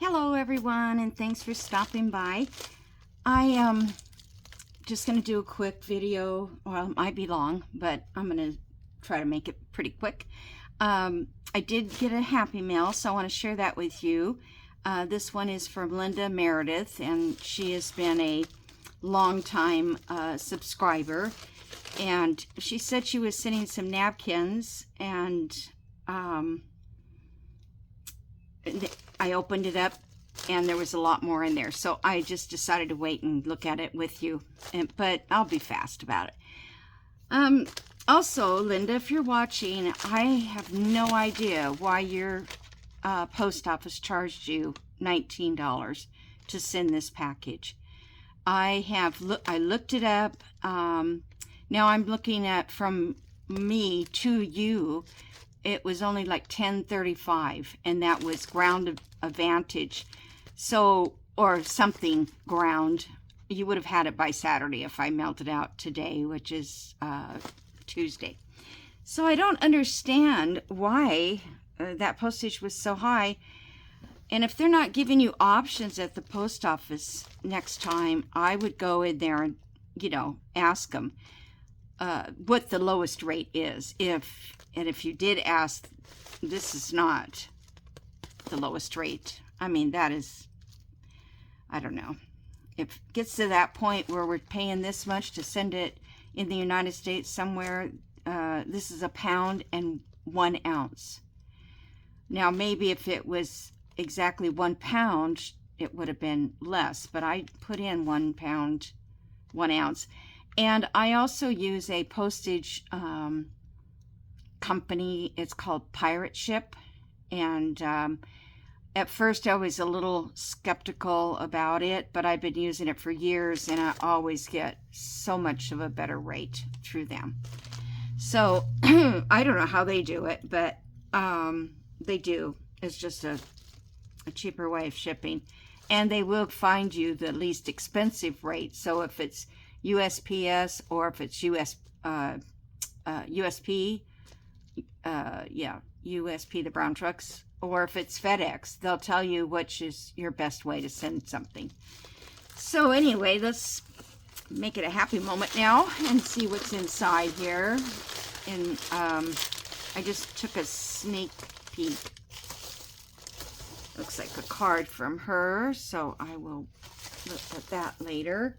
Hello everyone, and thanks for stopping by. I am just going to do a quick video. Well, it might be long, but I'm going to try to make it pretty quick. I did get a Happy Mail, so I want to share that with you. This one is from Linda Meredith, and she has been a long-time subscriber. And she said she was sending some napkins, and I opened it up and there was a lot more in there, so I just decided to wait and look at it with you, but I'll be fast about it. Also, Linda, if you're watching, I have no idea why your post office charged you $19 to send this package. I looked it up. Now I'm looking at from me to you. It was only like $10.35, and that was ground advantage. So, or something ground. You would have had it by Saturday if I mailed it out today, which is Tuesday. So I don't understand why that postage was so high. And if they're not giving you options at the post office next time, I would go in there and, ask them what the lowest rate is. If you did ask, this is not the lowest rate. I mean, that is, I don't know. If it gets to that point where we're paying this much to send it in the United States somewhere, this is £1 and 1 ounce. Now, maybe if it was exactly £1, it would have been less, but I put in £1, 1 ounce. And I also use a postage company. It's called Pirate Ship, and at first I was a little skeptical about it, but I've been using it for years and I always get so much of a better rate through them. So I don't know how they do it, but they do. It's just a cheaper way of shipping, and they will find you the least expensive rate. So if it's USPS or if it's USP, USP, the brown trucks, or if it's FedEx, they'll tell you which is your best way to send something. So anyway, let's make it a happy moment now and see what's inside here. And I just took a sneak peek. Looks like a card from her, so I will look at that later.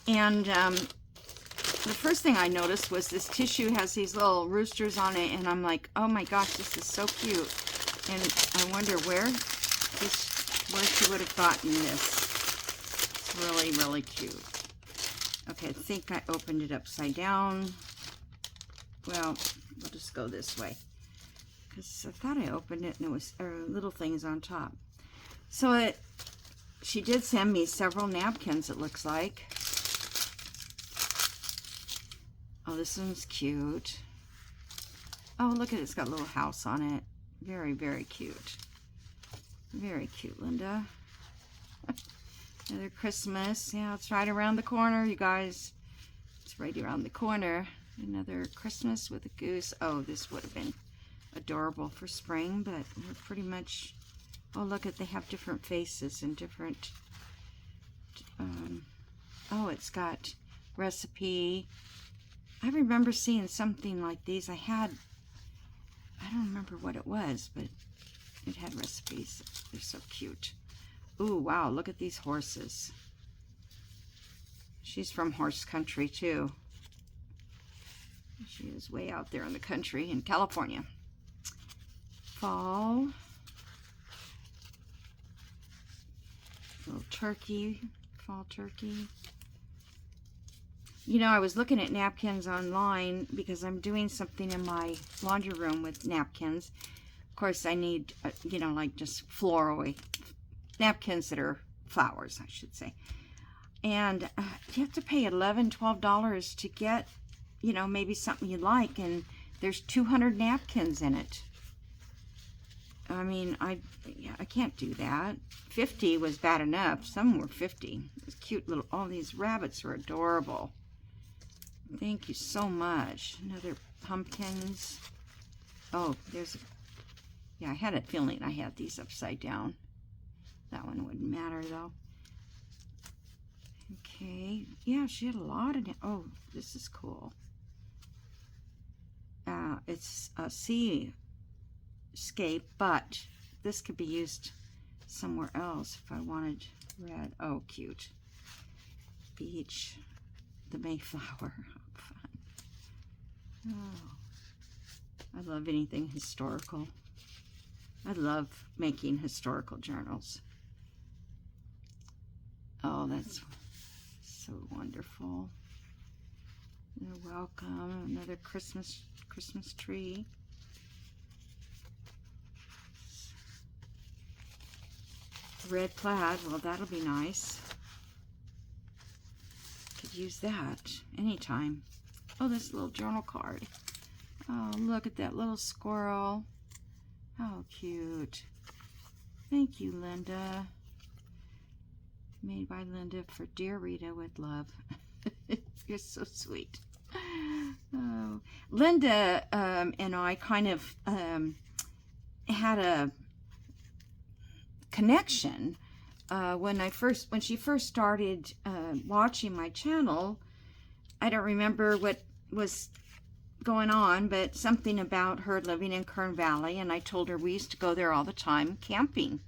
And the first thing I noticed was this tissue has these little roosters on it, and I'm like, oh my gosh, this is so cute. And I wonder where she would have gotten this. It's really, really cute. Okay, I think I opened it upside down. Well, we'll just go this way, because I thought I opened it and it was little things on top. So she did send me several napkins, it looks like. Oh, this one's cute. Oh, look at it. It's got a little house on it. Very, very cute. Very cute, Linda. Another Christmas. Yeah, it's right around the corner, you guys. It's right around the corner. Another Christmas with a goose. Oh, this would have been adorable for spring, but we're pretty much... Oh, look at, they have different faces and different... oh, it's got recipe... I remember seeing something like these. I don't remember what it was, but it had recipes. They're so cute. Ooh, wow, look at these horses. She's from horse country, too. She is way out there in the country in California. Fall. Little turkey, fall turkey. I was looking at napkins online because I'm doing something in my laundry room with napkins. Of course, I need, like just floral napkins that are flowers, I should say. And you have to pay $11, $12 to get, maybe something you like. And there's 200 napkins in it. I mean, I can't do that. 50 was bad enough. Some were 50. These cute little, all these rabbits are adorable. Thank you so much. Another pumpkins. Oh, there's Yeah, I had a feeling I had these upside down. That one wouldn't matter though. Okay, yeah, she had a lot of, oh, this is cool. It's a seascape, but this could be used somewhere else if I wanted red. Oh, cute. Beach, the Mayflower. Fun. Oh, I love anything historical. I love making historical journals. Oh, that's so wonderful. You're welcome. Another Christmas tree. Red plaid. Well, that'll be nice. Could use that anytime. Oh, this little journal card. Oh, look at that little squirrel. How cute. Thank you, Linda. Made by Linda for dear Rita with love. You're so sweet. Oh, Linda and I kind of had a connection when she first started watching my channel. I don't remember what was going on, but something about her living in Kern Valley, and I told her we used to go there all the time camping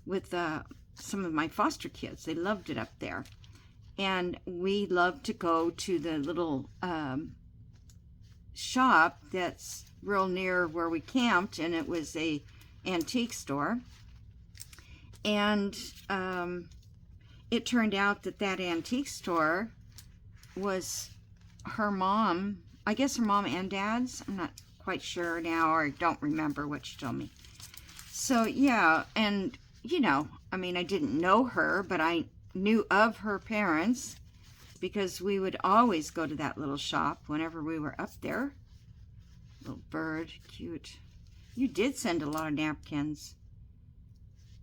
with some of my foster kids. They loved it up there. And we loved to go to the little shop that's real near where we camped, and it was a antique store. And it turned out that that antique store was her mom, I guess her mom and dad's. I'm not quite sure now, or I don't remember what she told me. So yeah, and you know, I mean, I didn't know her, but I knew of her parents because we would always go to that little shop whenever we were up there. Little bird, cute. You did send a lot of napkins.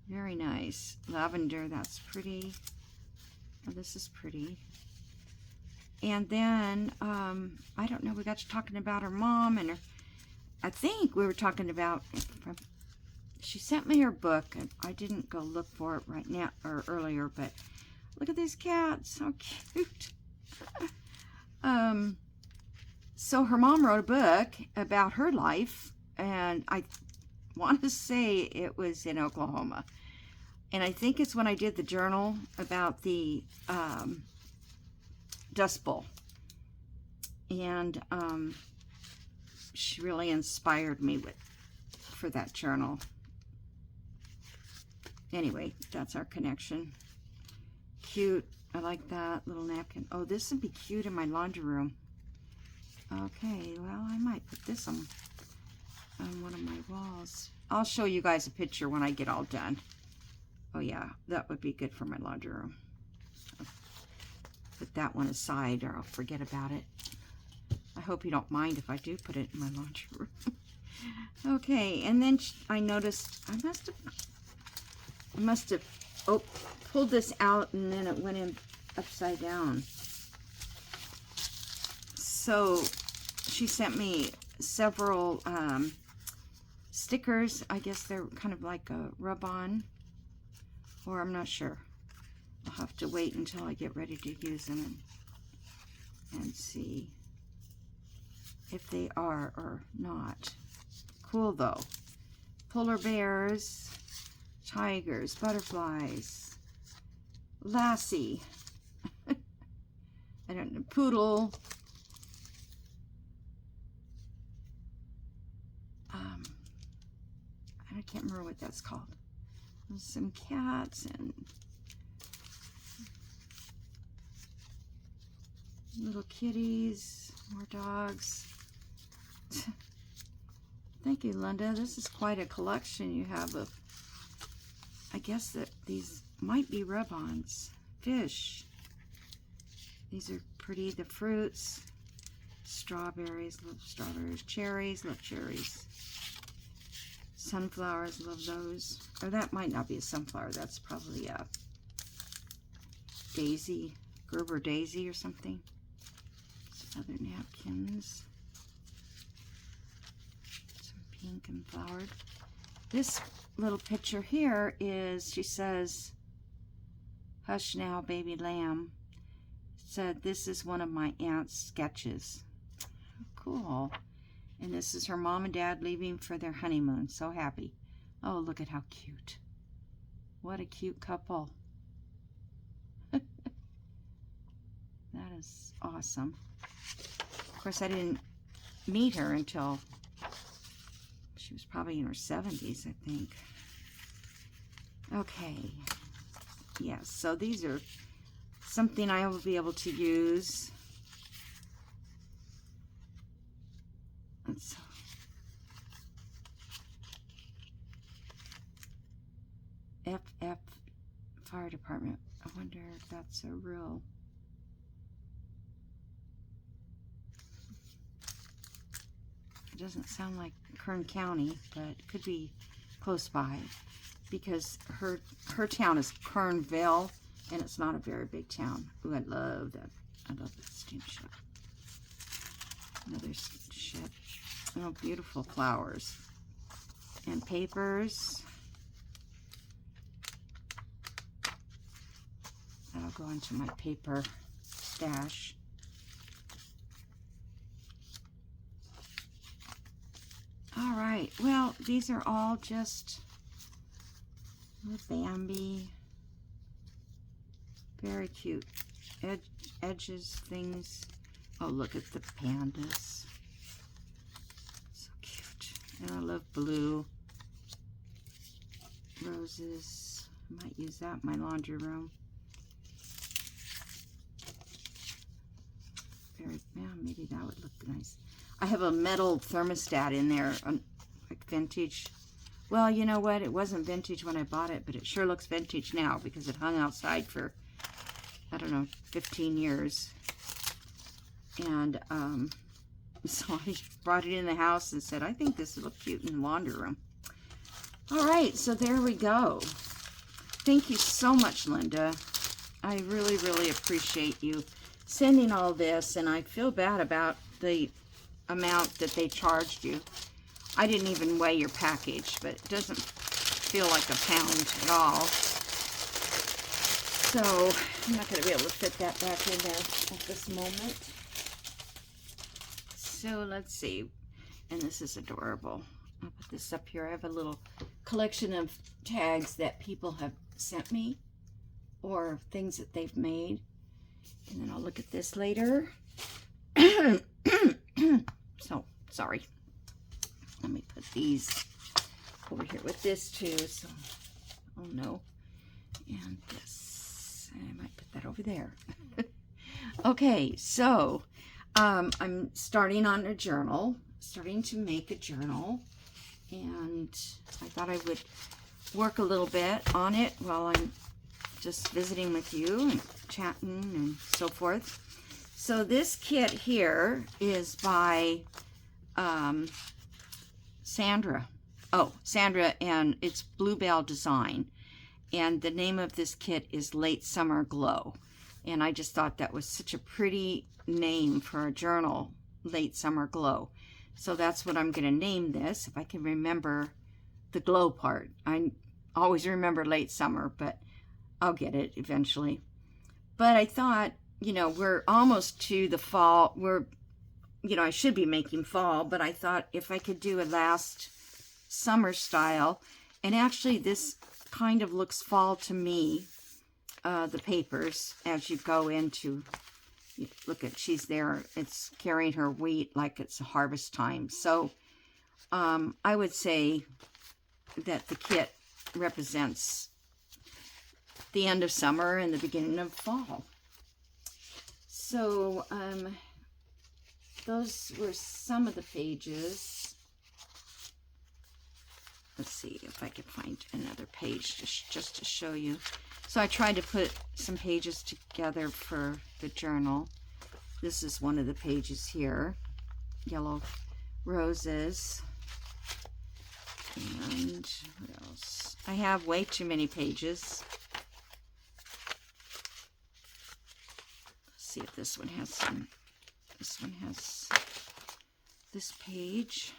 Very nice. Lavender, that's pretty. Oh, this is pretty. And then, I don't know, we got to talking about her mom and her, I think we were talking about, she sent me her book, and I didn't go look for it right now, or earlier, but look at these cats, so cute. So her mom wrote a book about her life, and I want to say it was in Oklahoma. And I think it's when I did the journal about the Dust Bowl. And she really inspired me for that journal. Anyway, that's our connection. Cute. I like that little napkin. Oh, this would be cute in my laundry room. Okay, well, I might put this on one of my walls. I'll show you guys a picture when I get all done. Oh yeah, that would be good for my laundry room. I'll put that one aside or I'll forget about it. I hope you don't mind if I do put it in my laundry room. Okay, and then I noticed I must have pulled this out and then it went in upside down. So she sent me several stickers. I guess they're kind of like a rub-on, or I'm not sure. I'll have to wait until I get ready to use them and see if they are or not. Cool though. Polar bears, tigers, butterflies, lassie, I don't know, poodle, I can't remember what that's called. There's some cats and little kitties, more dogs. Thank you, Linda. This is quite a collection you have of, I guess that these might be rub-ons. Fish. These are pretty. The fruits. Strawberries. Love strawberries. Cherries. Love cherries. Sunflowers. Love those. Or that might not be a sunflower. That's probably a daisy. Gerber daisy or something. Some other napkins. Some pink and flowered. This little picture here is, she says, "Hush now, baby lamb." Said, "This is one of my aunt's sketches." Cool. And this is her mom and dad leaving for their honeymoon. So happy. Oh, look at how cute. What a cute couple. That is awesome. Of course, I didn't meet her until she was probably in her 70s, I think. Okay. Yes, so these are something I will be able to use. Let's FF Fire Department. I wonder if that's a real... It doesn't sound like Kern County, but it could be close by, because her town is Kernville, and it's not a very big town. Ooh, I love that. I love that steamship. Another ship. Oh, beautiful flowers. And papers. That'll go into my paper stash. All right. Well, these are all just Bambi. Very cute. Edges, things. Oh, look at the pandas. So cute. And I love blue. Roses. I might use that in my laundry room. Yeah, maybe that would look nice. I have a metal thermostat in there, like vintage. Well, you know what? It wasn't vintage when I bought it, but it sure looks vintage now because it hung outside for, I don't know, 15 years. And so I brought it in the house and said, I think this would look cute in the laundry room. All right, so there we go. Thank you so much, Linda. I really, really appreciate you sending all this, and I feel bad about the amount that they charged you. I didn't even weigh your package, but it doesn't feel like a pound at all. So I'm not going to be able to fit that back in there at this moment. So let's see. And this is adorable. I'll put this up here. I have a little collection of tags that people have sent me or things that they've made. And then I'll look at this later. So, sorry. Let me put these over here with this too. So, oh no. And this. I might put that over there. Okay, so I'm starting on a journal. Starting to make a journal. And I thought I would work a little bit on it while I'm just visiting with you and chatting and so forth. So this kit here is by Sandra. Oh, Sandra, and it's Bluebell Design. And the name of this kit is Late Summer Glow. And I just thought that was such a pretty name for a journal, Late Summer Glow. So that's what I'm going to name this, if I can remember the glow part. I always remember late summer, but I'll get it eventually. But I thought, you know, we're almost to the fall. I should be making fall, but I thought if I could do a last summer style, and actually this kind of looks fall to me, the papers, as you go into, look at, she's there, it's carrying her wheat like it's harvest time. So I would say that the kit represents the end of summer and the beginning of fall. So those were some of the pages. Let's see if I could find another page just to show you. So I tried to put some pages together for the journal. This is one of the pages here. Yellow roses. And what else? I have way too many pages. Let's see if this one has some. This one has this page.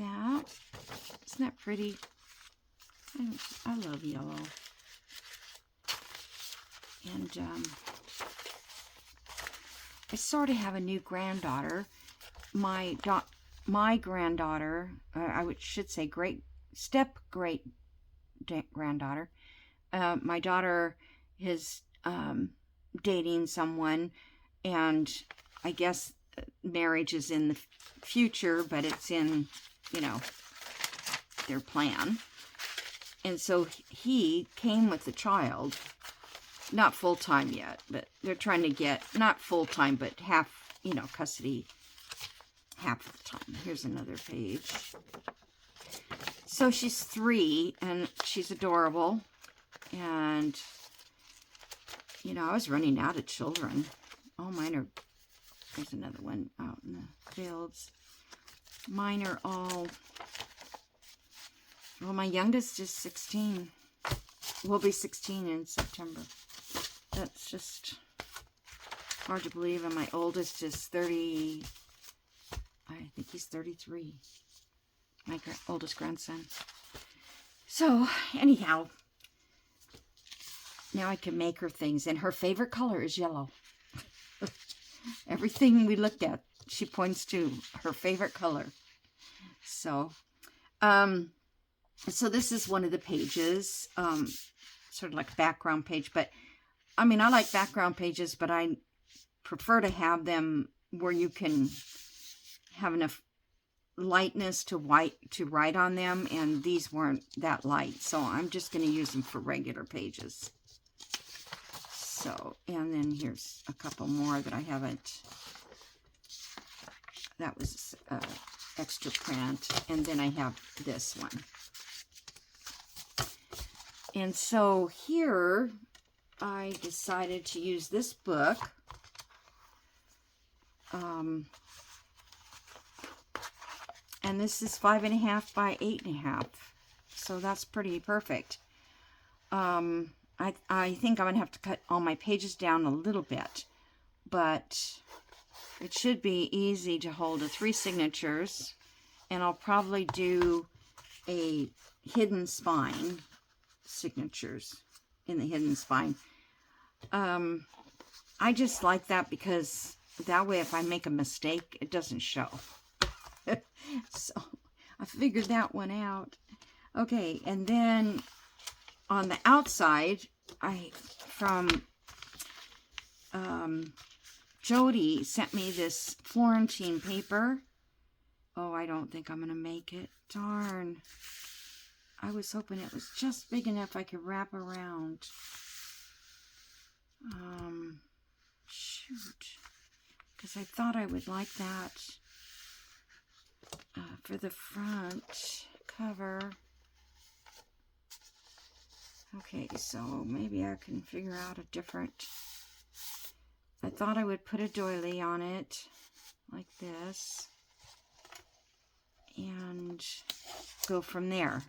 that. Isn't that pretty? I love yellow. And I sort of have a new granddaughter. My granddaughter, should say great granddaughter. My daughter is dating someone, and I guess marriage is in the future, but it's in, their plan. And so he came with the child, not full-time yet, but they're trying to get, not full-time, but half, custody half of the time. Here's another page. So she's 3, and she's adorable. And, I was running out of children. Oh, mine are, there's another one out in the fields. Mine are all, well, my youngest is 16. Will be 16 in September. That's just hard to believe. And my oldest is 30, I think he's 33. My oldest grandson. So, anyhow, now I can make her things. And her favorite color is yellow. Everything we looked at, she points to her favorite color. So, so this is one of the pages, sort of like a background page. But, I mean, I like background pages, but I prefer to have them where you can have enough lightness to write on them, and these weren't that light, so I'm just going to use them for regular pages. So, and then here's a couple more that I haven't, that was extra print, and then I have this one. And so here I decided to use this book. And this is 5.5 by 8.5. So that's pretty perfect. I think I'm going to have to cut all my pages down a little bit. But it should be easy to hold 3 signatures. And I'll probably do a hidden spine signatures in the hidden spine. I just like that because that way if I make a mistake, it doesn't show. So I figured that one out. Okay, and then on the outside, Jody sent me this Florentine paper. Oh, I don't think I'm going to make it. Darn. I was hoping it was just big enough I could wrap around. Shoot. Because I thought I would like that for the front cover. Okay, so maybe I can figure out a different... I thought I would put a doily on it, like this, and go from there,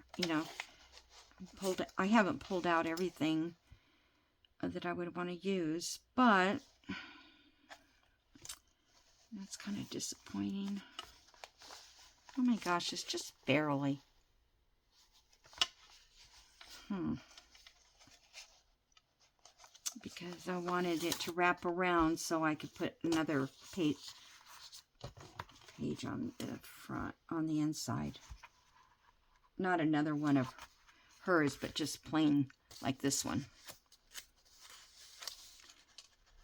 I haven't pulled out everything that I would want to use, but that's kind of disappointing. Oh my gosh, it's just barely. Because I wanted it to wrap around so I could put another page on the front, on the inside. Not another one of hers, but just plain like this one.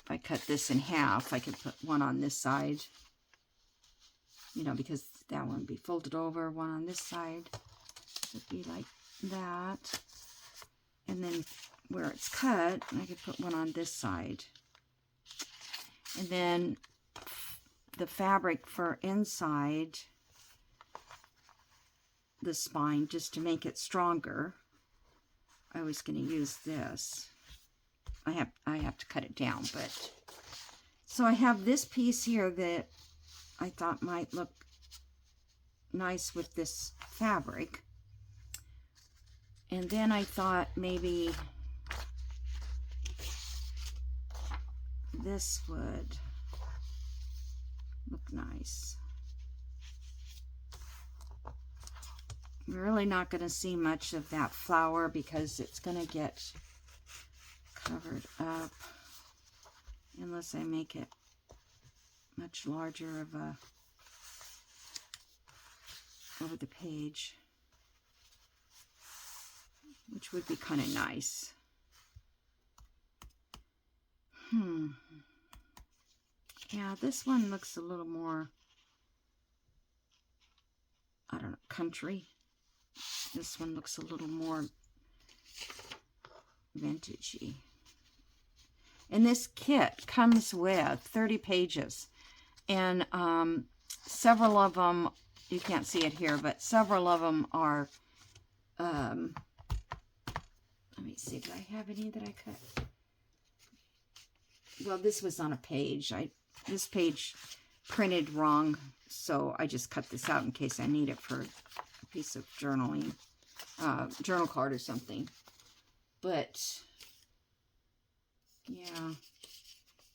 If I cut this in half, I could put one on this side. Because that one would be folded over, one on this side. It'd be like that. And then where it's cut, I could put one on this side. And then the fabric for inside the spine, just to make it stronger, I was going to use this. I have to cut it down, but so I have this piece here that I thought might look nice with this fabric. And then I thought maybe this would look nice. You're really not going to see much of that flower because it's going to get covered up unless I make it much larger of a over the page, which would be kind of nice. Yeah, this one looks a little more, I don't know, country. This one looks a little more vintagey. And this kit comes with 30 pages. And several of them, you can't see it here, but several of them are, let me see, do I have any that I cut? Well, this was on a page. This page printed wrong, so I just cut this out in case I need it for a piece of journaling, journal card or something. But, yeah,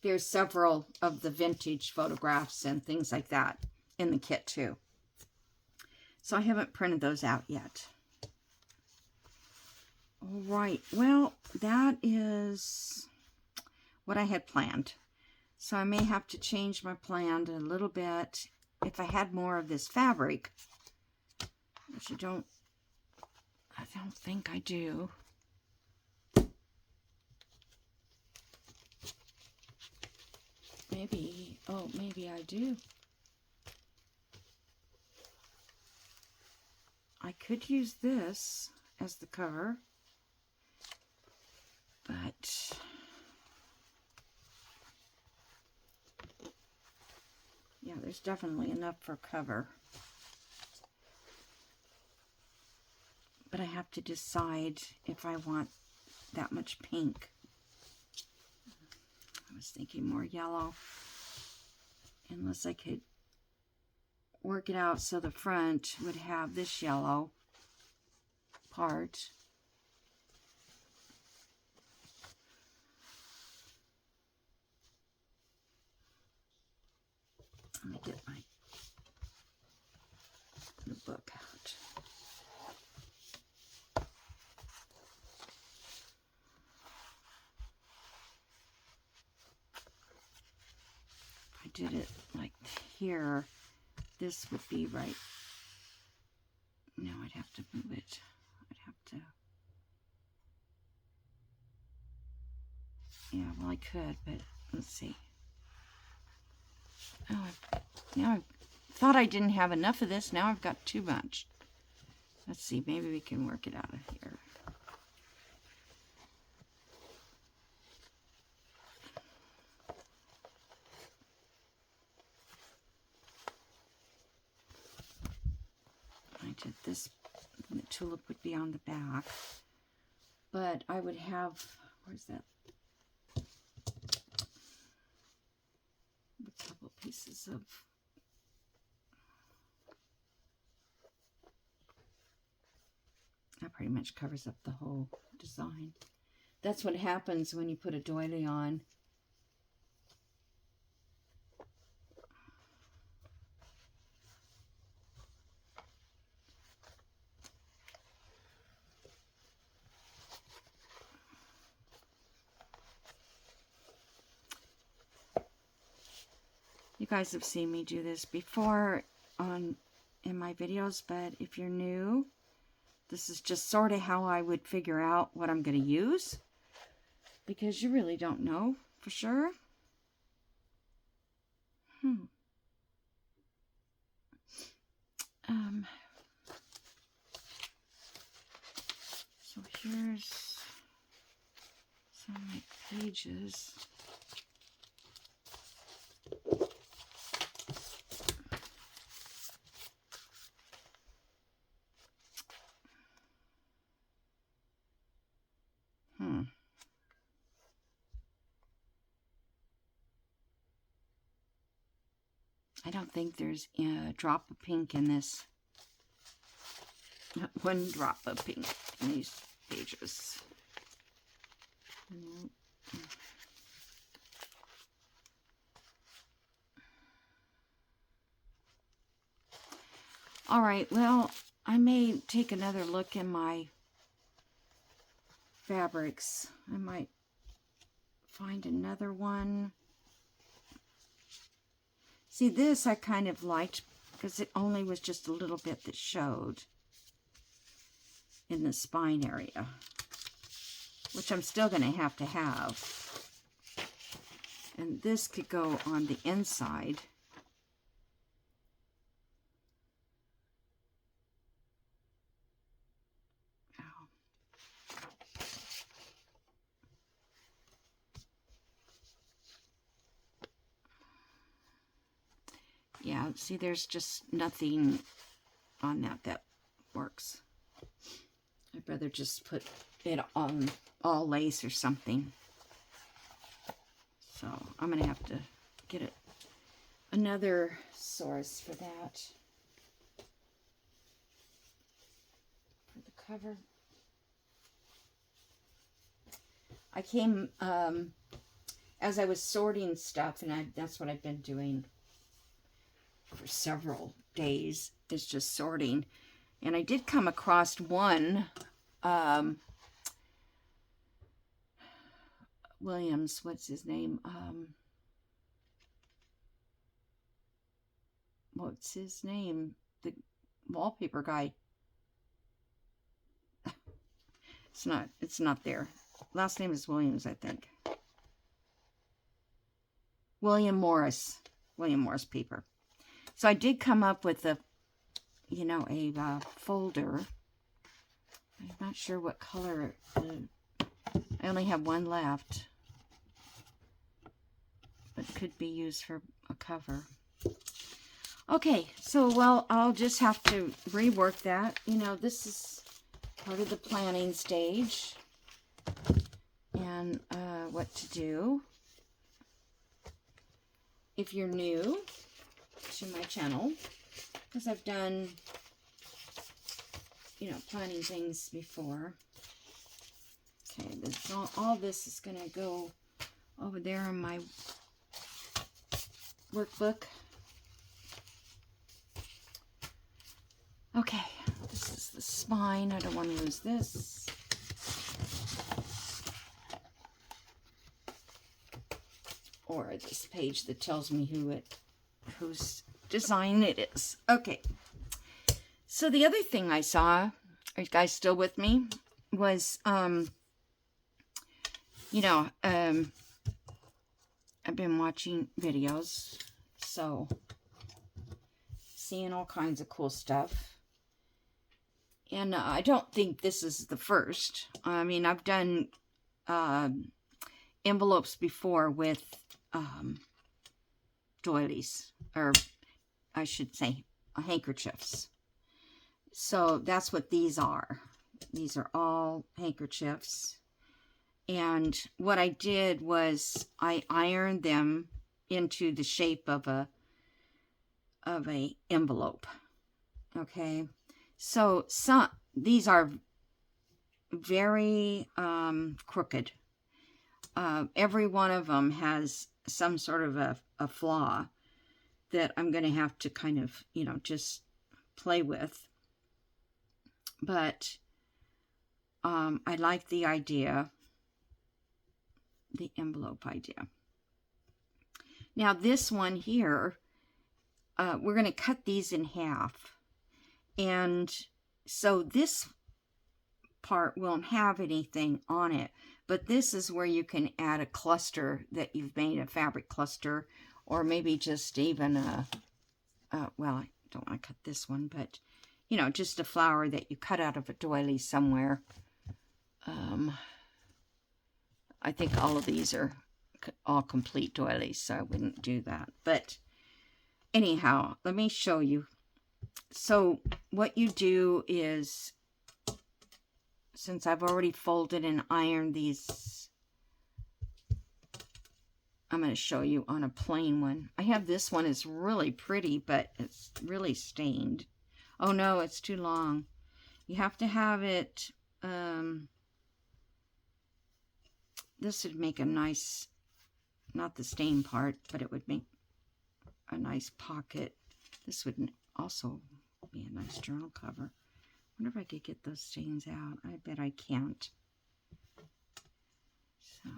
there's several of the vintage photographs and things like that in the kit, too. So I haven't printed those out yet. All right, well, that is what I had planned. So I may have to change my plan a little bit if I had more of this fabric, which I don't think I do. Maybe, oh, maybe I do. I could use this as the cover, but yeah, there's definitely enough for cover. But I have to decide if I want that much pink. I was thinking more yellow. Unless I could work it out so the front would have this yellow part. Let me get the book out. If I did it like here, this would be right. No, I'd have to move it. I'd have to. Yeah, well, I could, but let's see. Oh, now I thought I didn't have enough of this. Now I've got too much. Let's see. Maybe we can work it out of here. I did this. The tulip would be on the back, but I would have. Where's that? A couple pieces of that pretty much covers up the whole design. That's what happens when you put a doily on. You guys have seen me do this before in my videos, but if you're new, this is just sort of how I would figure out what I'm going to use, because you really don't know for sure. So here's some of my pages. I don't think there's a drop of pink in this. Not one drop of pink in these pages. All right, well, I may take another look in my fabrics. I might find another one. See, this I kind of liked because it only was just a little bit that showed in the spine area, which I'm still going to have. And this could go on the inside. Yeah, see, there's just nothing on that works. I'd rather just put it on all lace or something. So I'm going to have to get another source for that. For the cover. I came, as I was sorting stuff, and that's what I've been doing for several days, is just sorting. And I did come across one, Williams, what's his name? What's his name? The wallpaper guy. It's not there. Last name is Williams, I think. William Morris paper. So I did come up with a folder. I'm not sure what color. I only have one left, but it could be used for a cover. Okay, so, well, I'll just have to rework that. You know, this is part of the planning stage and what to do. If you're new to my channel, because I've done, planning things before. Okay, all this is going to go over there in my workbook. Okay, this is the spine. I don't want to lose this. Or this page that tells me whose design it is. Okay. So the other thing I saw, are you guys still with me? Was, I've been watching videos, so seeing all kinds of cool stuff. And I don't think this is the first. I mean, I've done envelopes before with doilies, or I should say handkerchiefs. So that's what these are. These are all handkerchiefs. And what I did was I ironed them into the shape of a envelope. Okay. So these are very crooked. Every one of them has some sort of a flaw that I'm going to have to kind of, just play with. But I like the idea, the envelope idea. Now this one here, we're going to cut these in half. And so this part won't have anything on it, but this is where you can add a cluster that you've made, a fabric cluster, or maybe just even well, I don't want to cut this one, but just a flower that you cut out of a doily somewhere. I think all of these are all complete doilies, so I wouldn't do that. But anyhow, let me show you. So what you do is, since I've already folded and ironed these, I'm going to show you on a plain one. I have this one. It's really pretty, but it's really stained. Oh no, it's too long. You have to have it, this would make a nice, not the stain part, but it would make a nice pocket. This would also be a nice journal cover. wonder if I could get those stains out. I bet I can't. So,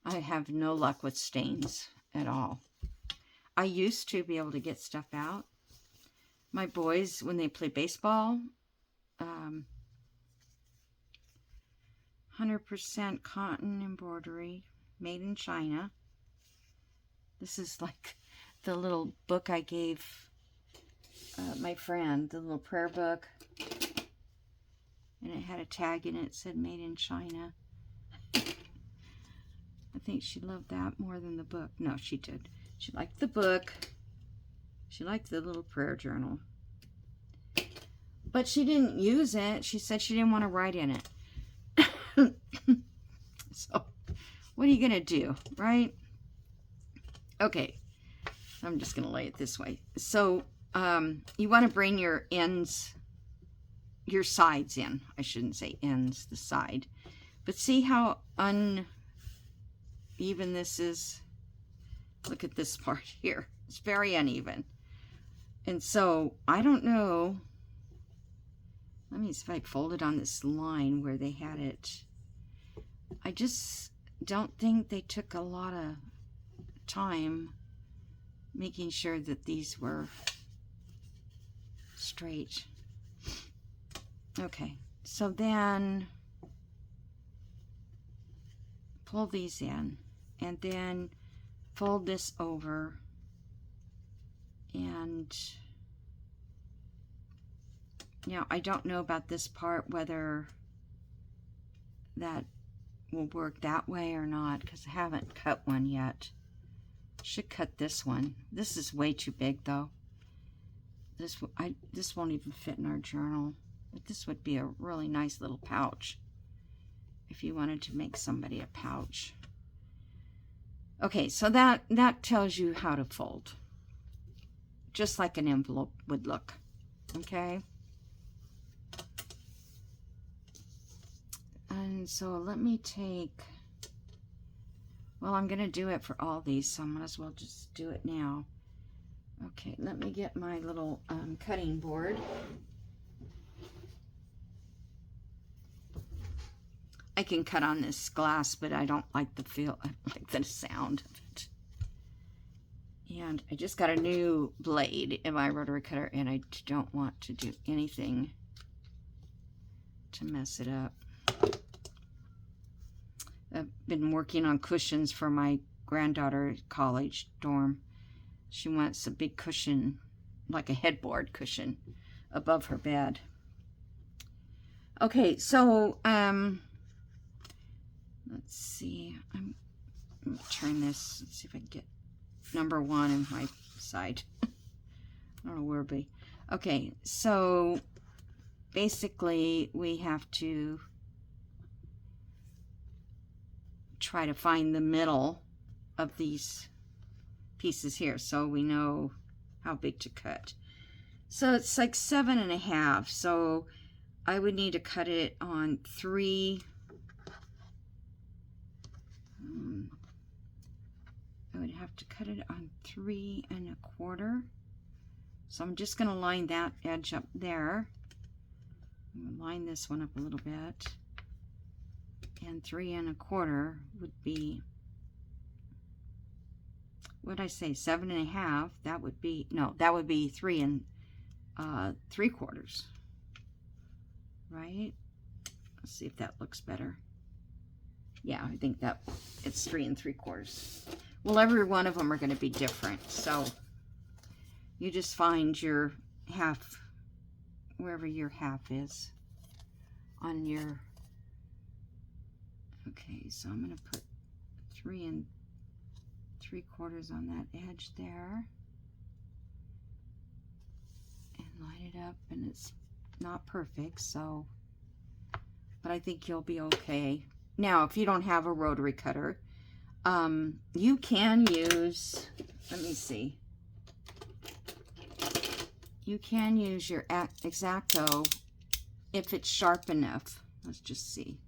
I have no luck with stains at all. I used to be able to get stuff out. My boys, when they play baseball, 100% cotton embroidery, made in China. This is like the little book I gave my friend, the little prayer book. And it had a tag in it that said made in China. I think she loved that more than the book. No, she did. She liked the book. She liked the little prayer journal. But she didn't use it. She said she didn't want to write in it. So, what are you going to do, right? Okay. I'm just going to lay it this way. So, you want to bring your ends, your sides in. I shouldn't say ends, the side. But see how uneven this is? Look at this part here. It's very uneven. And so, I don't know. Let me see if I fold it on this line where they had it. I just don't think they took a lot of time making sure that these were straight. Okay, so then pull these in and then fold this over and now I don't know about this part whether that will work that way or not because I haven't cut one yet. Should cut this one. This is way too big though. This won't even fit in our journal, but this would be a really nice little pouch if you wanted to make somebody a pouch. Okay, so that tells you how to fold, just like an envelope would look. Okay. And so let me take, well, I'm going to do it for all these, so I might as well just do it now. Okay, let me get my little cutting board. I can cut on this glass, but I don't like the feel, I like the sound of it. And I just got a new blade in my rotary cutter, and I don't want to do anything to mess it up. I've been working on cushions for my granddaughter's college dorm. She wants a big cushion, like a headboard cushion, above her bed. Okay, so, let's see. I'm going to turn this. Let's see if I can get number 1 in my side. I don't know where it'll be. Okay, so basically we have to try to find the middle of these pieces here so we know how big to cut. So it's like 7.5, so I would need to cut it on 3. I would have to cut it on 3 1/4. So I'm just going to line that edge up there. I'm going to line this one up a little bit. And 3 1/4 would be, what did I say, 7.5? That would be, no, that would be 3 3/4. Right? Let's see if that looks better. Yeah, I think that it's 3 3/4. Well, every one of them are going to be different. So you just find your half, wherever your half is on your, okay, so I'm going to put 3 3/4 on that edge there and line it up, and it's not perfect, so, but I think you'll be okay. Now, if you don't have a rotary cutter, you can use, let me see, you can use your X-Acto if it's sharp enough. Let's just see.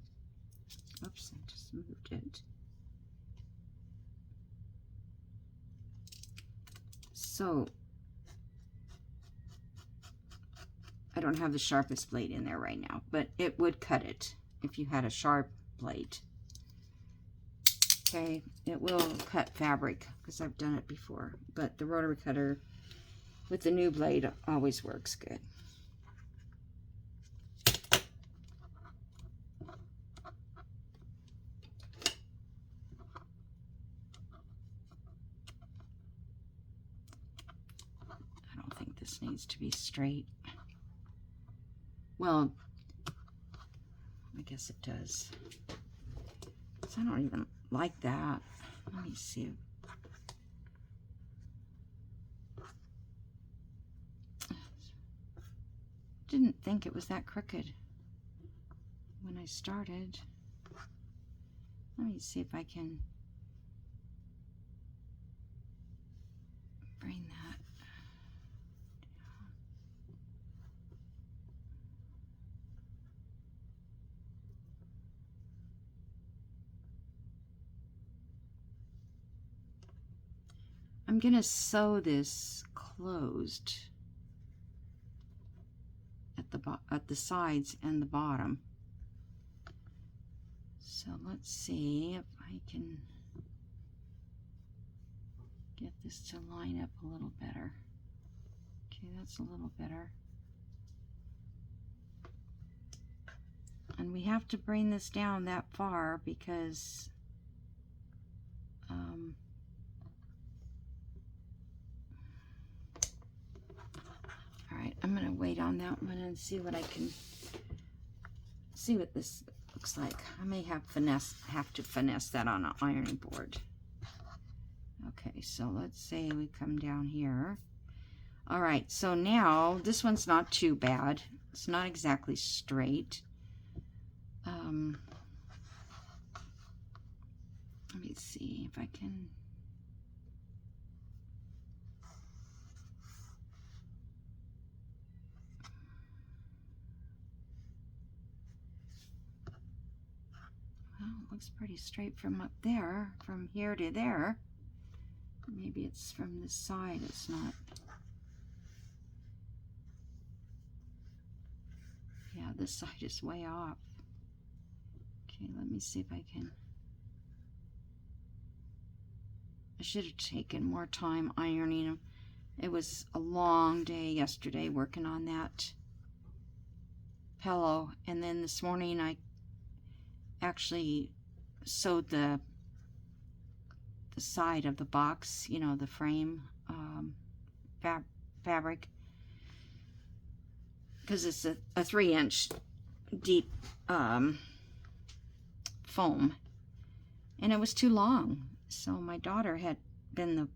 Oops, I just moved it. So, I don't have the sharpest blade in there right now, but it would cut it if you had a sharp blade. Okay, it will cut fabric because I've done it before, but the rotary cutter with the new blade always works good. I don't think this needs to be straight. Well, I guess it does. So I don't even like that. Let me see. Didn't think it was that crooked when I started. Let me see if I can bring that down. I'm gonna sew this closed at the sides and the bottom. So let's see if I can get this to line up a little better. Okay, that's a little better. And we have to bring this down that far because all right, I'm gonna wait on that one and see what I can see what this looks like. I may have to finesse that on an ironing board. Okay, so let's say we come down here. All right, so now this one's not too bad. It's not exactly straight. Let me see if I can. Well, it looks pretty straight from up there, from here to there. Maybe it's from this side, it's not. Yeah, this side is way off. Okay, let me see if I can. I should have taken more time ironing them. It was a long day yesterday working on that pillow, and then this morning I actually sewed the side of the box, you know, the frame fabric, because it's a 3-inch deep foam, and it was too long. So my daughter had been the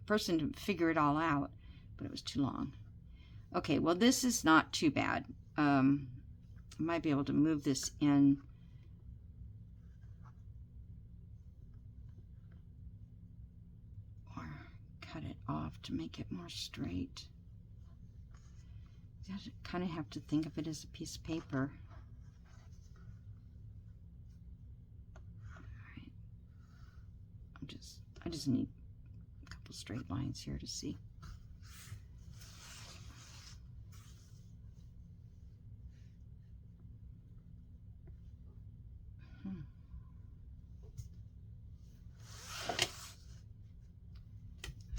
person to figure it all out, but it was too long. Okay, well, this is not too bad. I might be able to move this in. Or cut it off to make it more straight. You kind of have to think of it as a piece of paper. Alright. I just need a couple straight lines here to see.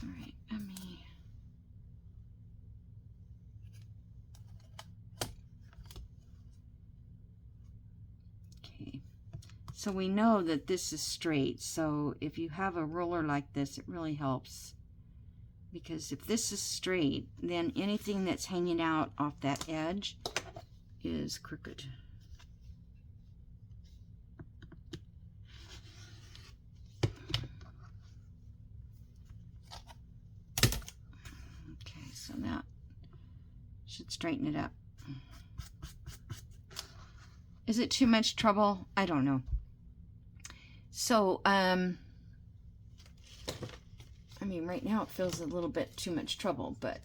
Alright, let me. Okay, so we know that this is straight, so if you have a ruler like this, it really helps, because if this is straight, then anything that's hanging out off that edge is crooked. Okay, so that should straighten it up. Is it too much trouble? I don't know. So, I mean, right now it feels a little bit too much trouble, but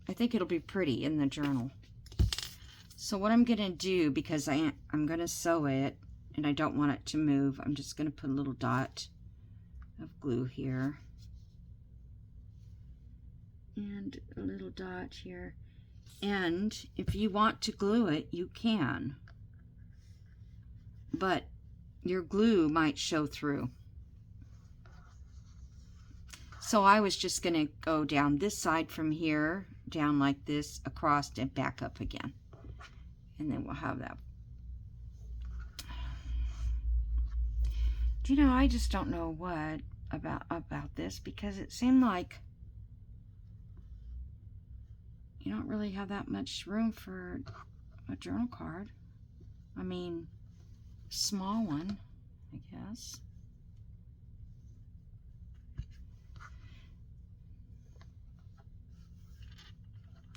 I think it'll be pretty in the journal. So what I'm going to do, because I'm going to sew it, and I don't want it to move, I'm just going to put a little dot of glue here. and a little dot here. And if you want to glue it, you can, but your glue might show through. So I was just going to go down this side from here, down like this, across and back up again. And then we'll have that. Do you know, I just don't know what about this, because it seemed like you don't really have that much room for a journal card. I mean, small one, I guess.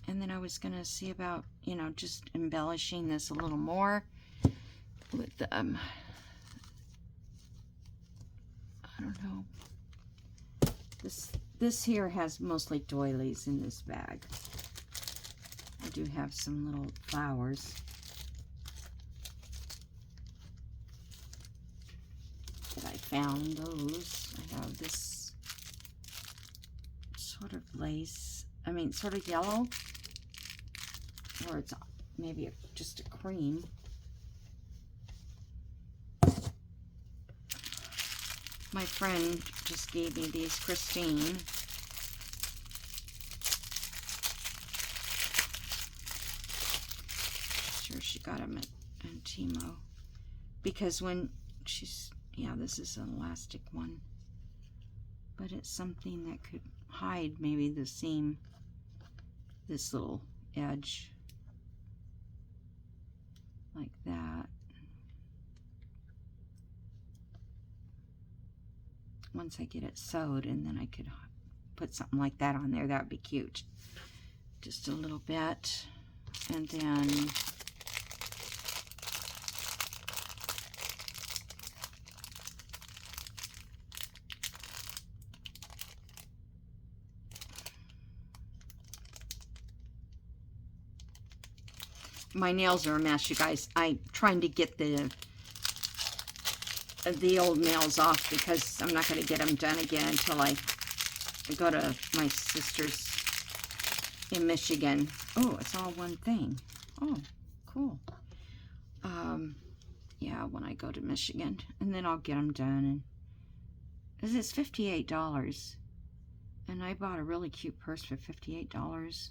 And then I was going to see about, you know, just embellishing this a little more with, I don't know. This here has mostly doilies in this bag. I do have some little flowers. That I found those. I have this sort of lace, I mean sort of yellow, or it's maybe just a cream. My friend just gave me these, Christine. Sure she got them at Timo. Because when she's, yeah, this is an elastic one. But it's something that could hide maybe the seam, this little edge. Like that. Once I get it sewed, and then I could put something like that on there. That would be cute. Just a little bit. And then my nails are a mess, you guys. I'm trying to get the old nails off, because I'm not going to get them done again until I go to my sister's in Michigan. Oh, it's all one thing. Oh, cool. Yeah, when I go to Michigan, and then I'll get them done. And this is $58, and I bought a really cute purse for $58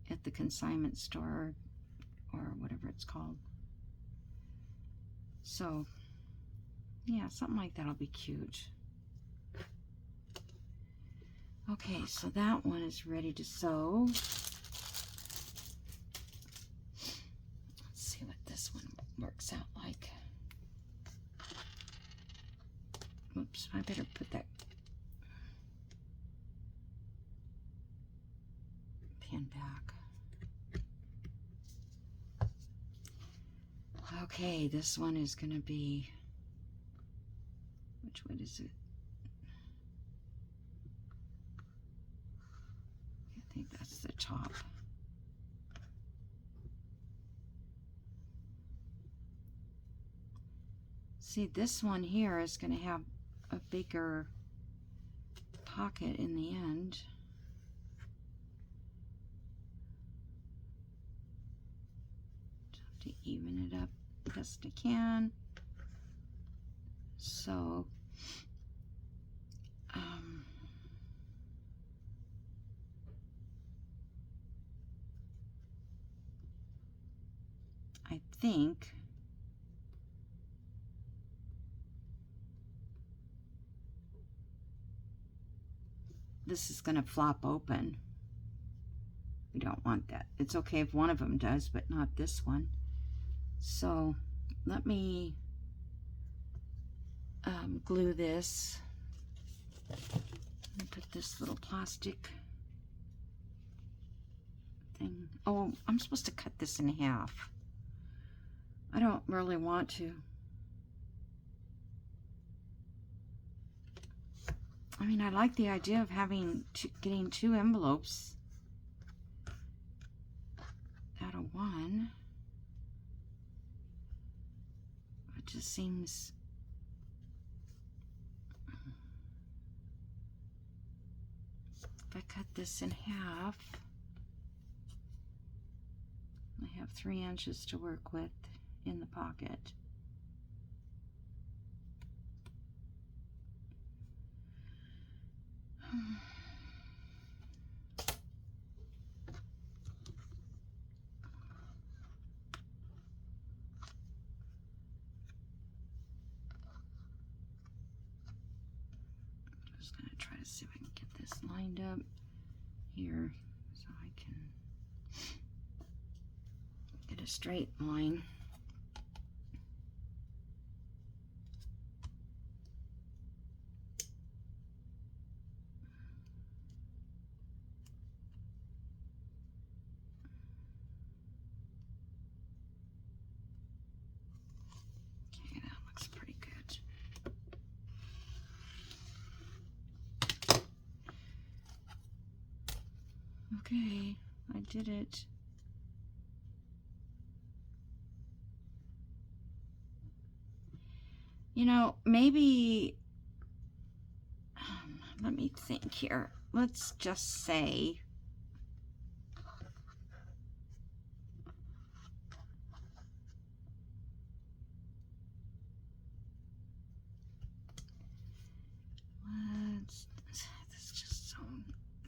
at the consignment store, or whatever it's called. So yeah, something like that'll be cute. Okay, so that one is ready to sew. Let's see what this one works out like. Oops, I better put that pin back. Okay, this one is going to be, which one is it? I think that's the top. See, this one here is going to have a bigger pocket in the end. To even it up best I can. So I think this is going to flop open. We don't want that. It's okay if one of them does, but not this one. So let me glue this. Put this little plastic thing. Oh, I'm supposed to cut this in half. I don't really want to. I mean, I like the idea of getting 2 envelopes out of one. It just seems if I cut this in half, I have 3 inches to work with in the pocket. Just going to try to see if I can get this lined up here so I can get a straight line. Okay, that looks pretty good. Okay, I did it. You know, maybe, let me think here. Let's just say,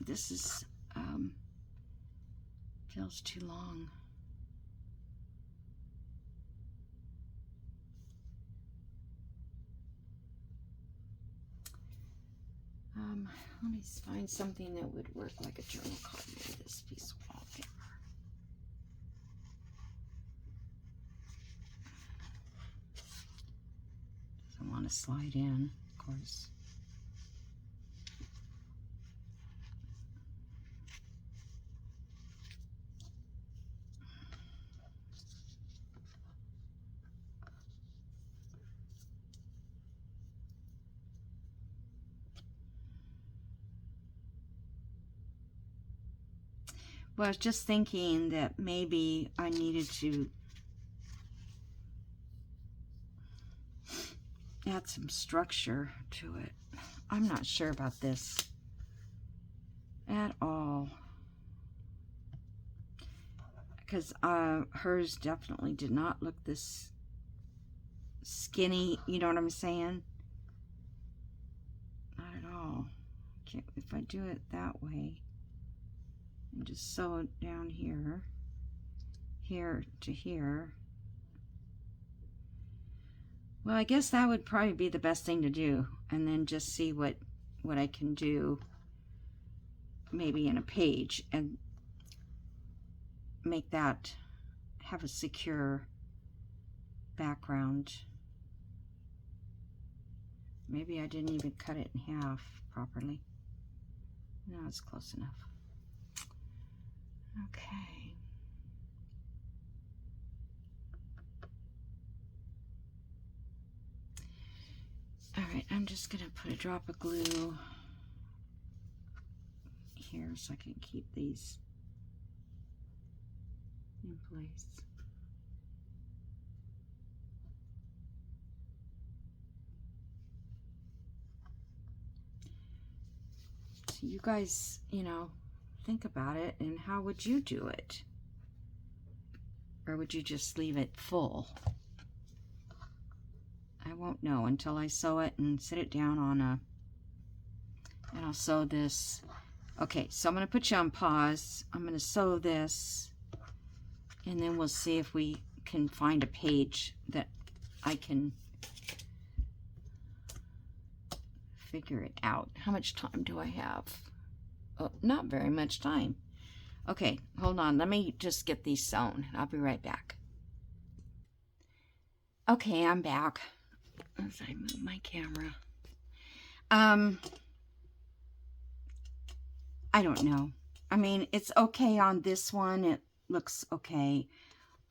this is, feels too long. Let me find something that would work like a journal card with this piece of wallpaper. Doesn't want to slide in, of course. Well, I was just thinking that maybe I needed to add some structure to it. I'm not sure about this at all, because hers definitely did not look this skinny, you know what I'm saying? Not at all. Okay, if I do it that way and just sew it down here, here to here, well, I guess that would probably be the best thing to do, and then just see what I can do maybe in a page and make that have a secure background. Maybe I didn't even cut it in half properly. No, it's close enough. Okay. All right, I'm just gonna put a drop of glue here so I can keep these in place. So you guys, you know, think about it, and how would you do it? Or would you just leave it full? I won't know until I sew it and sit it down on a, and I'll sew this. Okay, so I'm going to put you on pause. I'm going to sew this, and then we'll see if we can find a page that I can figure it out. How much time do I have? Oh, not very much time. Okay, hold on. Let me just get these sewn. I'll be right back. Okay, I'm back. As I move my camera. I don't know. I mean, it's okay on this one. It looks okay.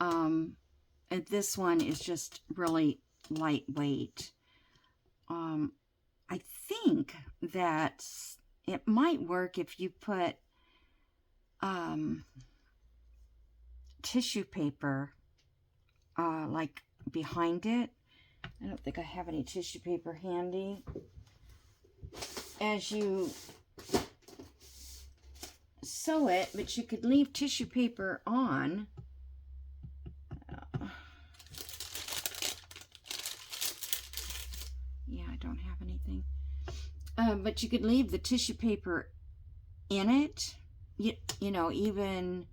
And this one is just really lightweight. I think that it might work if you put tissue paper like behind it. I don't think I have any tissue paper handy. As you sew it, but you could leave tissue paper on. Yeah, I don't have anything. But you could leave the tissue paper in it. You know, even,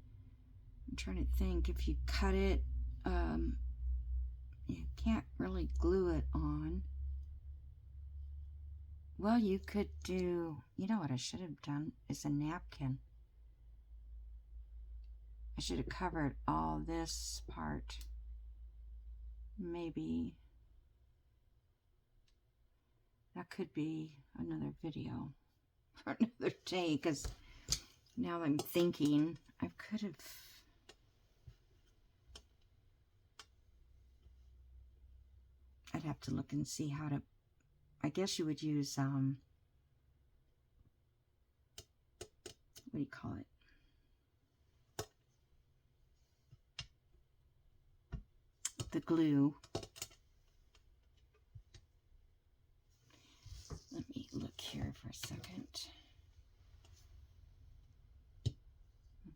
I'm trying to think, if you cut it, you can't really glue it on. Well, you could do, you know what I should have done is a napkin. I should have covered all this part. Maybe that could be another video for another day, because now I'm thinking I could have. I'd have to look and see how to, I guess you would use, what do you call it? The glue. Let me look here for a second.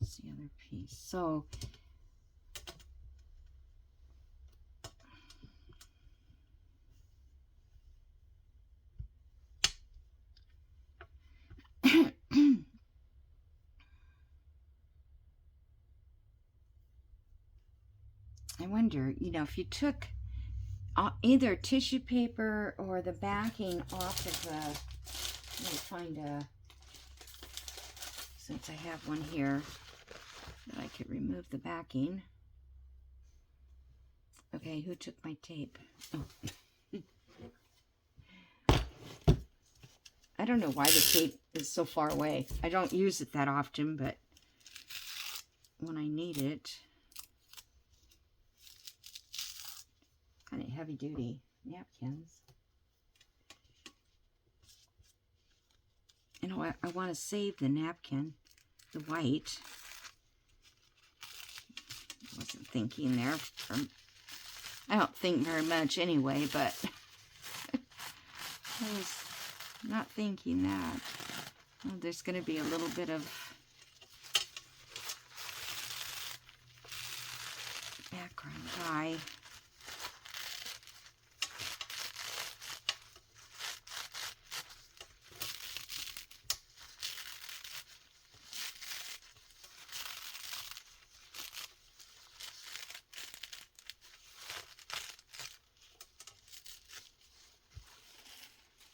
That's the other piece. So, I wonder, you know, if you took either tissue paper or the backing off of the, let me find a, since I have one here, that I could remove the backing. Okay, who took my tape? Oh. I don't know why the tape is so far away. I don't use it that often, but when I need it, kind of heavy duty napkins. You know, I want to save the napkin, the white. Wasn't thinking there. I don't think very much anyway, but I was not thinking that. Oh, there's going to be a little bit of background dye.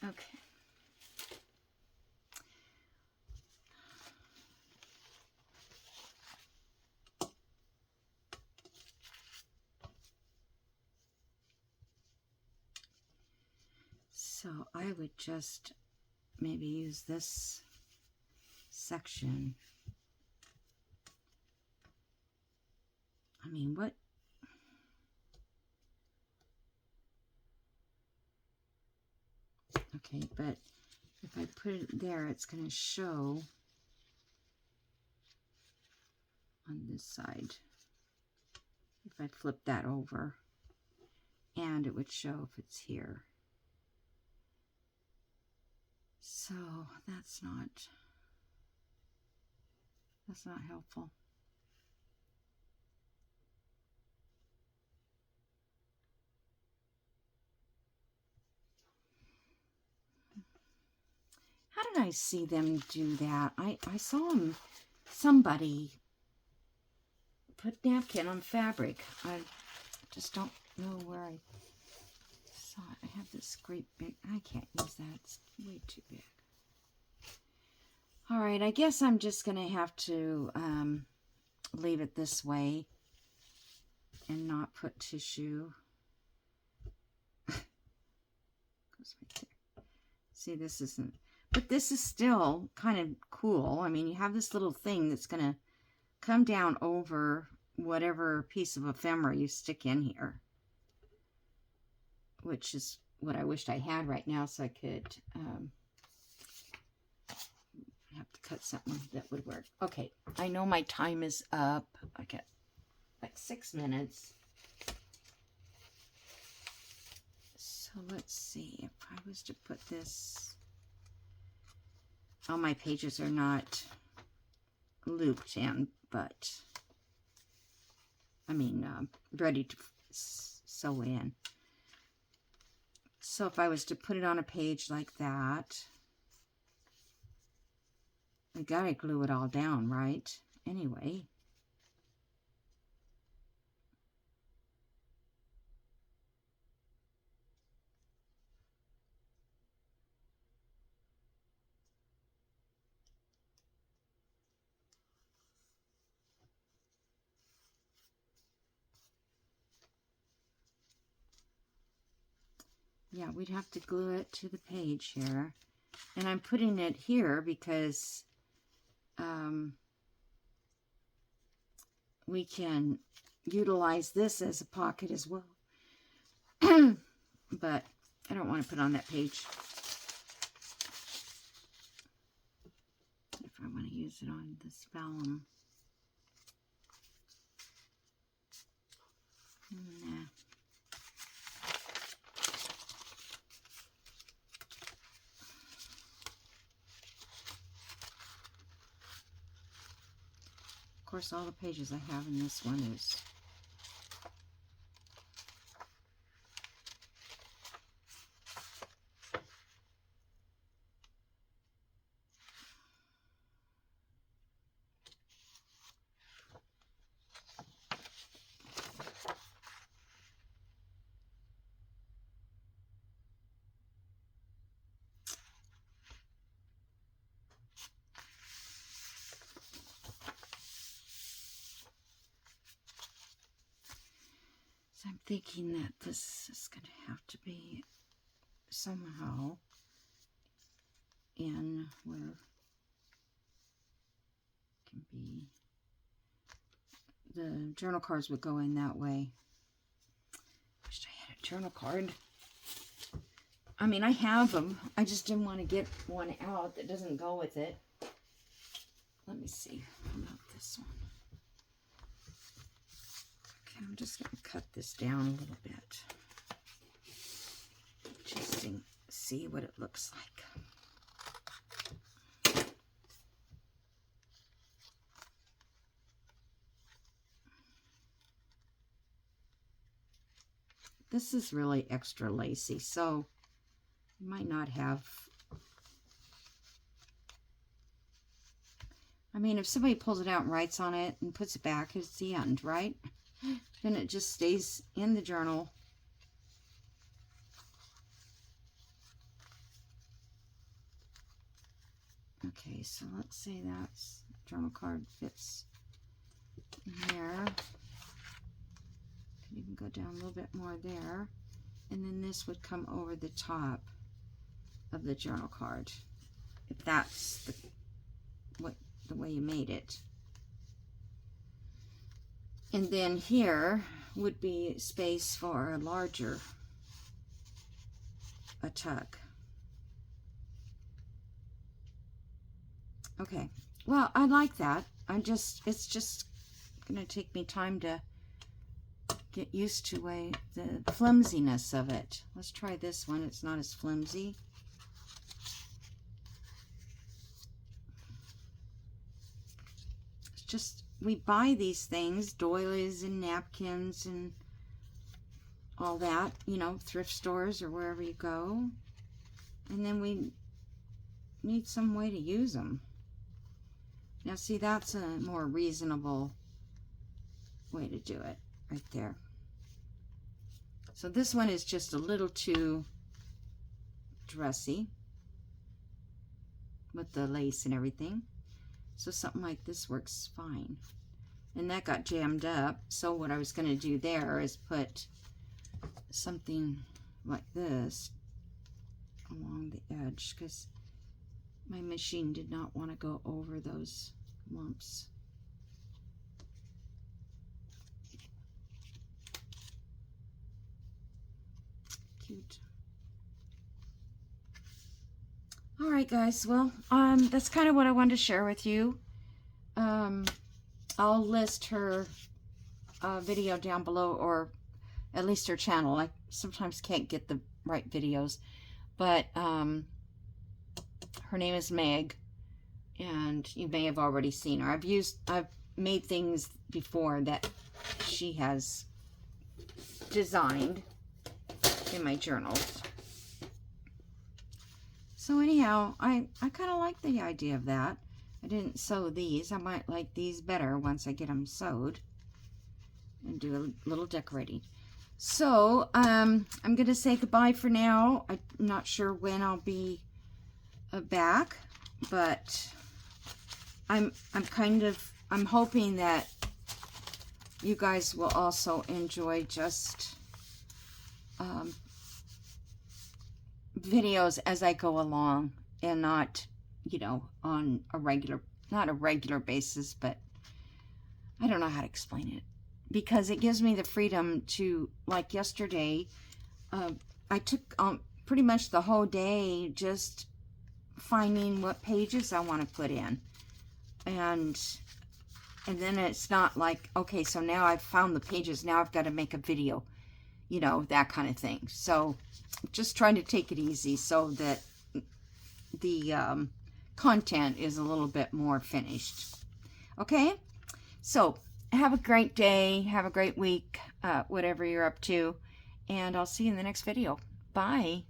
Okay. So I would just maybe use this section. I mean, what? Okay, but if I put it there, it's going to show on this side. If I flip that over, and it would show if it's here. So that's not helpful. How did I see them do that? I saw somebody put napkin on fabric. I just don't know where I saw it. I have this great big, I can't use that. It's way too big. All right, I guess I'm just going to have to leave it this way and not put tissue. Goes right there. See, this isn't, but this is still kind of cool. I mean, you have this little thing that's going to come down over whatever piece of ephemera you stick in here, which is what I wished I had right now, so I could have to cut something that would work. Okay, I know my time is up. I got like 6 minutes. So let's see, if I was to put this, all my pages are not looped in, but I mean, ready to sew in. So if I was to put it on a page like that, I gotta glue it all down, right? Anyway. Yeah, we'd have to glue it to the page here. And I'm putting it here because we can utilize this as a pocket as well. But I don't want to put it on that page. If I want to use it on this vellum. Nah. Of course, all the pages I have in this one is I'm thinking that this is going to have to be somehow in where it can be, the journal cards would go in that way. Wish I had a journal card. I mean, I have them. I just didn't want to get one out that doesn't go with it. Let me see. How about this one? Okay, I'm just going to cut this down a little bit. Just to see what it looks like. This is really extra lacy, so you might not have... I mean, if somebody pulls it out and writes on it and puts it back, it's the end, right? Then it just stays in the journal. Okay, so let's say that's journal card fits in there. Can even go down a little bit more there. And then this would come over the top of the journal card, if that's the way you made it. And then here would be space for a larger tuck. Okay, well, I like that. It's just gonna take me time to get used to the flimsiness of it. Let's try this one. It's not as flimsy. It's just, we buy these things, doilies and napkins and all that, you know, thrift stores or wherever you go. And then we need some way to use them. Now, see, that's a more reasonable way to do it right there. So this one is just a little too dressy with the lace and everything. So something like this works fine. And that got jammed up. So what I was going to do there is put something like this along the edge, because my machine did not want to go over those lumps. Cute. All right, guys. Well, that's kind of what I wanted to share with you. I'll list her video down below, or at least her channel. I sometimes can't get the right videos, but her name is Meg, and you may have already seen her. I've made things before that she has designed in my journals. So anyhow, I kind of like the idea of that. I didn't sew these. I might like these better once I get them sewed and do a little decorating. So I'm going to say goodbye for now. I'm not sure when I'll be back, but I'm hoping that you guys will also enjoy just videos as I go along, and not, you know, on a not a regular basis, but I don't know how to explain it, because it gives me the freedom to, like yesterday, I took pretty much the whole day just finding what pages I want to put in, and then it's not like, okay, so now I've found the pages, now I've got to make a video, you know, that kind of thing. So just trying to take it easy so that the content is a little bit more finished. Okay, so have a great day, have a great week, whatever you're up to, and I'll see you in the next video. Bye.